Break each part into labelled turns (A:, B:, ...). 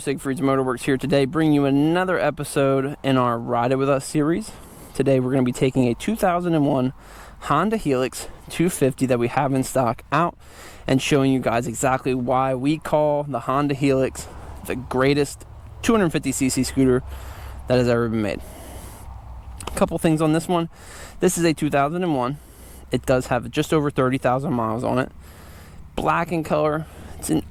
A: Siegfried's Motorworks here today, bringing you another episode in our Ride It With Us series. Today we're going to be taking a 2001 Honda Helix 250 that we have in stock out and showing you guys exactly why we call the Honda Helix the greatest 250cc scooter that has ever been made. A couple things on this one. This is a 2001. It does have just over 30,000 miles on it. Black in color. It's in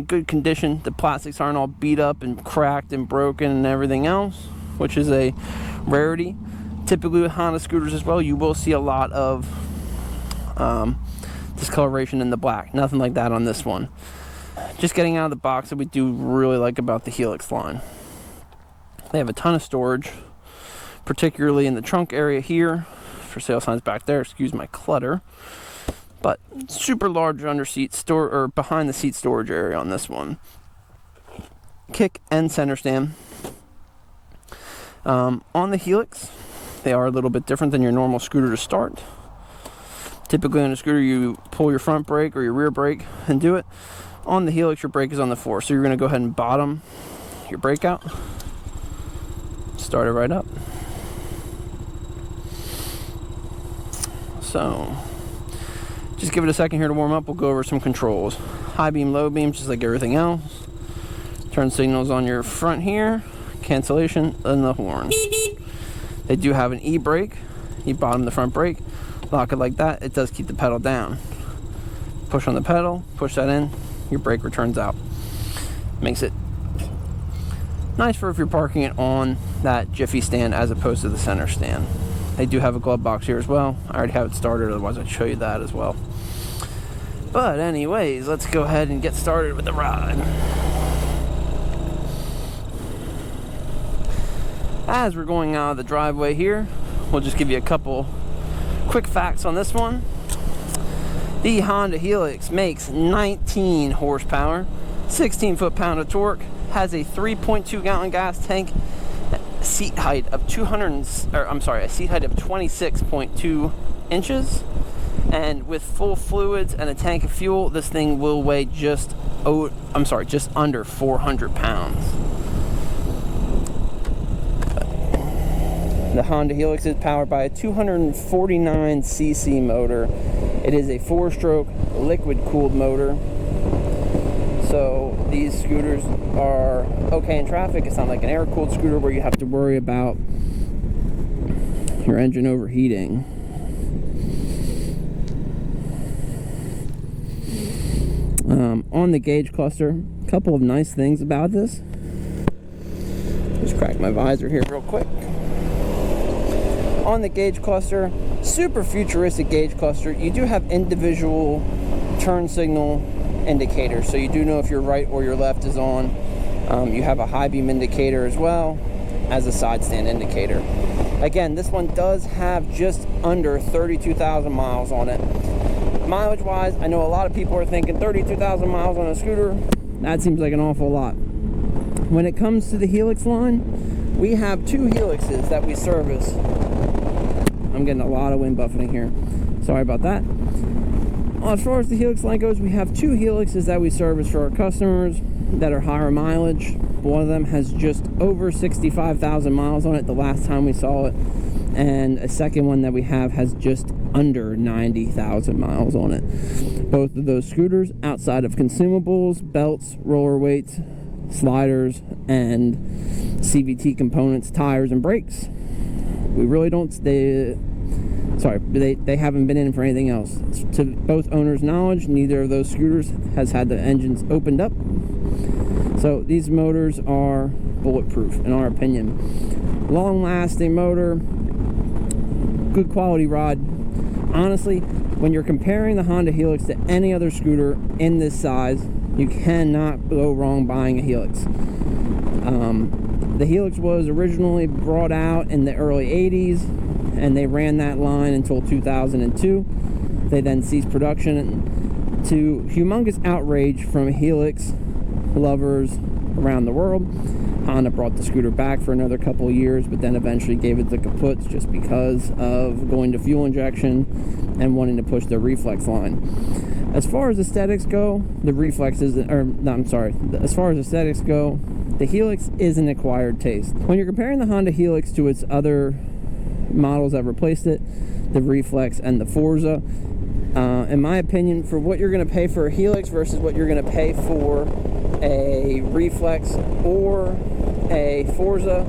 A: good condition. The plastics aren't all beat up and cracked and broken and everything else, which is a rarity. Typically with Honda scooters as well, you will see a lot of discoloration in the black. Nothing like that on this one. Just getting out of the box that we do really like about the Helix line. They have a ton of storage, particularly in the trunk area here. For sale signs back there, excuse my clutter. But super large under seat store or behind the seat storage area on this one. Kick and center stand. On the Helix, they are a little bit different than your normal scooter to start. Typically on a scooter you pull your front brake or your rear brake and do it. On the Helix your brake is on the floor, so you're going to go ahead and bottom your brake out. Start it right up. So just give it a second here to warm up. We'll go over some controls. High beam, low beam, just like everything else. Turn signals on your front here. Cancellation, and the horn. They do have an e-brake. You bottom the front brake. Lock it like that. It does keep the pedal down. Push on the pedal. Push that in. Your brake returns out. Makes it nice for if you're parking it on that jiffy stand as opposed to the center stand. They do have a glove box here as well. I already have it started, otherwise I'd show you that as well. But anyways, let's go ahead and get started with the ride. As we're going out of the driveway here, we'll just give you a couple quick facts on this one. The Honda Helix makes 19 horsepower, 16 foot-pound of torque, has a 3.2 gallon gas tank, seat height of 26.2 inches, and with full fluids and a tank of fuel, this thing will weigh just under 400 pounds. The Honda Helix is powered by a 249cc motor. It is a 4-stroke liquid-cooled motor. So these scooters are okay in traffic. It's not like an air-cooled scooter where you have to worry about your engine overheating. On the gauge cluster, a couple of nice things about this. Just crack my visor here real quick. On the gauge cluster, super futuristic gauge cluster, you do have individual turn signal indicators, so you do know if your right or your left is on. You have a high beam indicator as well as a side stand indicator. Again, this one does have just under 32,000 miles on it. Mileage wise, I know a lot of people are thinking 32,000 miles on a scooter, that seems like an awful lot. When it comes to the Helix line, we have two Helixes that we service. I'm getting a lot of wind buffeting here, sorry about that. As far as the Helix line goes, we have two Helixes that we service for our customers that are higher mileage. One of them has just over 65,000 miles on it the last time we saw it, and a second one that we have has just under 90,000 miles on it. Both of those scooters, outside of consumables, belts, roller weights, sliders, and CVT components, tires, and brakes, we really don't they haven't been in for anything else. To both owners' knowledge, neither of those scooters has had the engines opened up. So these motors are bulletproof in our opinion. Long-lasting motor, good quality ride. Honestly, when you're comparing the Honda Helix to any other scooter in this size, you cannot go wrong buying a Helix. The Helix was originally brought out in the early 80s, and they ran that line until 2002. They then ceased production to humongous outrage from Helix lovers around the world. Honda brought the scooter back for another couple of years, but then eventually gave it the kaputs just because of going to fuel injection and wanting to push their reflex line. As far as aesthetics go, the Reflex is, or no, I'm sorry, as far as aesthetics go, the Helix is an acquired taste. When you're comparing the Honda Helix to its other models that replaced it, the Reflex and the Forza, in my opinion, for what you're going to pay for a Helix versus what you're going to pay for a Reflex or a Forza,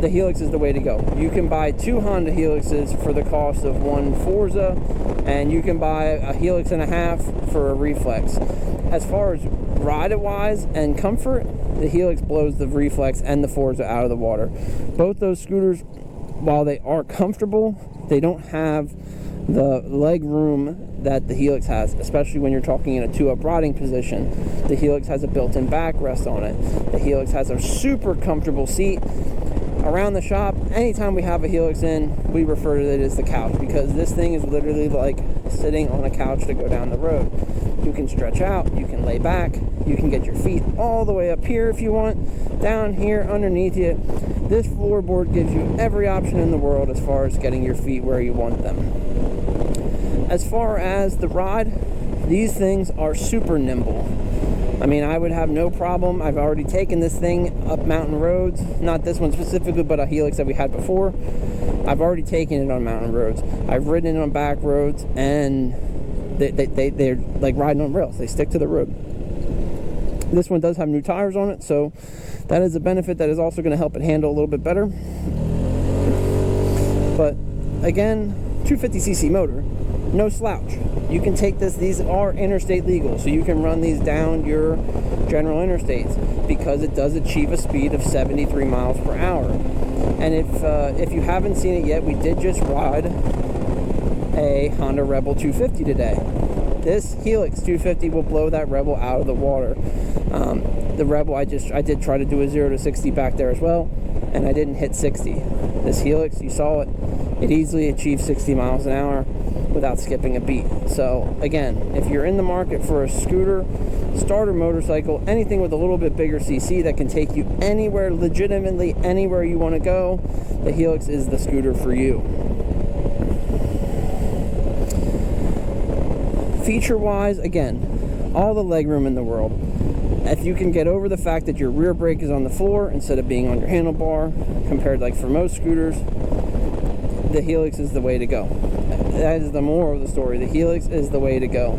A: the Helix is the way to go. You can buy 2 Honda Helixes for the cost of 1 Forza, and you can buy a Helix and a half for a Reflex. As far as ride-it-wise and comfort, the Helix blows the Reflex and the Forza out of the water. Both those scooters, while they are comfortable, they don't have the leg room that the Helix has, especially when you're talking in a 2-up riding position. The Helix has a built-in backrest on it. The Helix has a super comfortable seat. Around the shop, anytime we have a Helix in, we refer to it as the couch, because this thing is literally like sitting on a couch to go down the road. You can stretch out, you can lay back, you can get your feet all the way up here if you want, down here underneath you. This floorboard gives you every option in the world as far as getting your feet where you want them. As far as the ride, these things are super nimble. I mean, I would have no problem. I've already taken this thing up mountain roads. Not this one specifically, but a Helix that we had before. I've already taken it on mountain roads. I've ridden it on back roads, and they're like riding on rails. They stick to the road. This one does have new tires on it, so that is a benefit that is also going to help it handle a little bit better. But again, 250cc motor, no slouch. You can take this, these are interstate legal, so you can run these down your general interstates because it does achieve a speed of 73 miles per hour. And if you haven't seen it yet, we did just ride a Honda Rebel 250 today. This Helix 250 will blow that Rebel out of the water. The Rebel, I did try to do a 0 to 60 back there as well, and I didn't hit 60. This Helix, you saw it, it easily achieved 60 miles an hour without skipping a beat. So again, if you're in the market for a scooter, starter motorcycle, anything with a little bit bigger CC that can take you anywhere, legitimately anywhere you want to go, the Helix is the scooter for you. Feature wise, again, all the legroom in the world. If you can get over the fact that your rear brake is on the floor instead of being on your handlebar, compared like for most scooters, the Helix is the way to go. That is the moral of the story. The Helix is the way to go.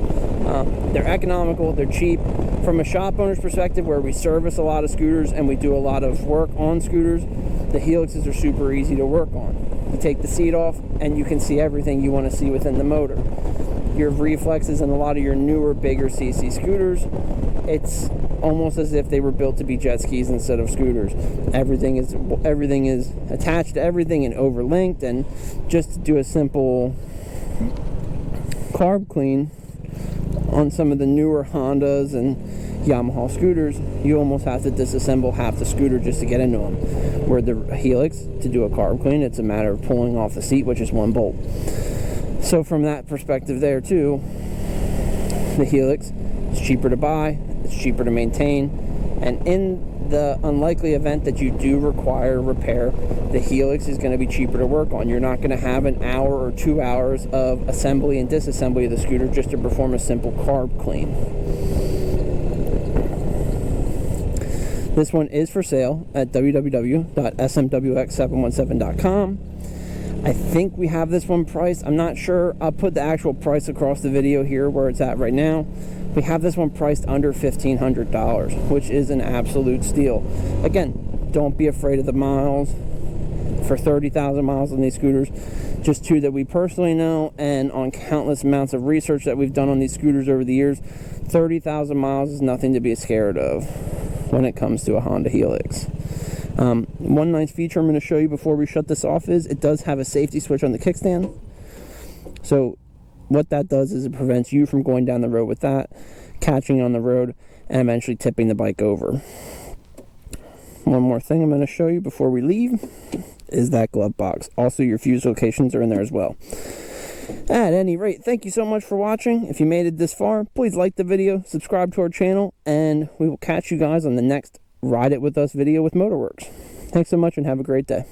A: They're economical, they're cheap. From a shop owner's perspective, where we service a lot of scooters and we do a lot of work on scooters, the Helixes are super easy to work on. You take the seat off and you can see everything you want to see within the motor. Your Reflexes and a lot of your newer, bigger CC scooters, it's almost as if they were built to be jet skis instead of scooters. Everything is attached to everything and overlinked, and just to do a simple carb clean on some of the newer Hondas and Yamaha scooters, you almost have to disassemble half the scooter just to get into them. Where the Helix, to do a carb clean, it's a matter of pulling off the seat, which is one bolt. So from that perspective there too, the Helix is cheaper to buy, it's cheaper to maintain, and in the unlikely event that you do require repair, the Helix is going to be cheaper to work on. You're not going to have an hour or 2 hours of assembly and disassembly of the scooter just to perform a simple carb clean. This one is for sale at www.smwx717.com. I think we have this one priced. I'm not sure. I'll put the actual price across the video here where it's at right now. We have this one priced under $1,500, which is an absolute steal. Again, don't be afraid of the miles. For 30,000 miles on these scooters, just 2 that we personally know, and on countless amounts of research that we've done on these scooters over the years, 30,000 miles is nothing to be scared of when it comes to a Honda Helix. One nice feature I'm going to show you before we shut this off is it does have a safety switch on the kickstand. So what that does is it prevents you from going down the road with that, catching on the road, and eventually tipping the bike over. One more thing I'm going to show you before we leave is that glove box. Also, your fuse locations are in there as well. At any rate, thank you so much for watching. If you made it this far, please like the video, subscribe to our channel, and we will catch you guys on the next Ride It With Us video with Motorworks. Thanks so much and have a great day.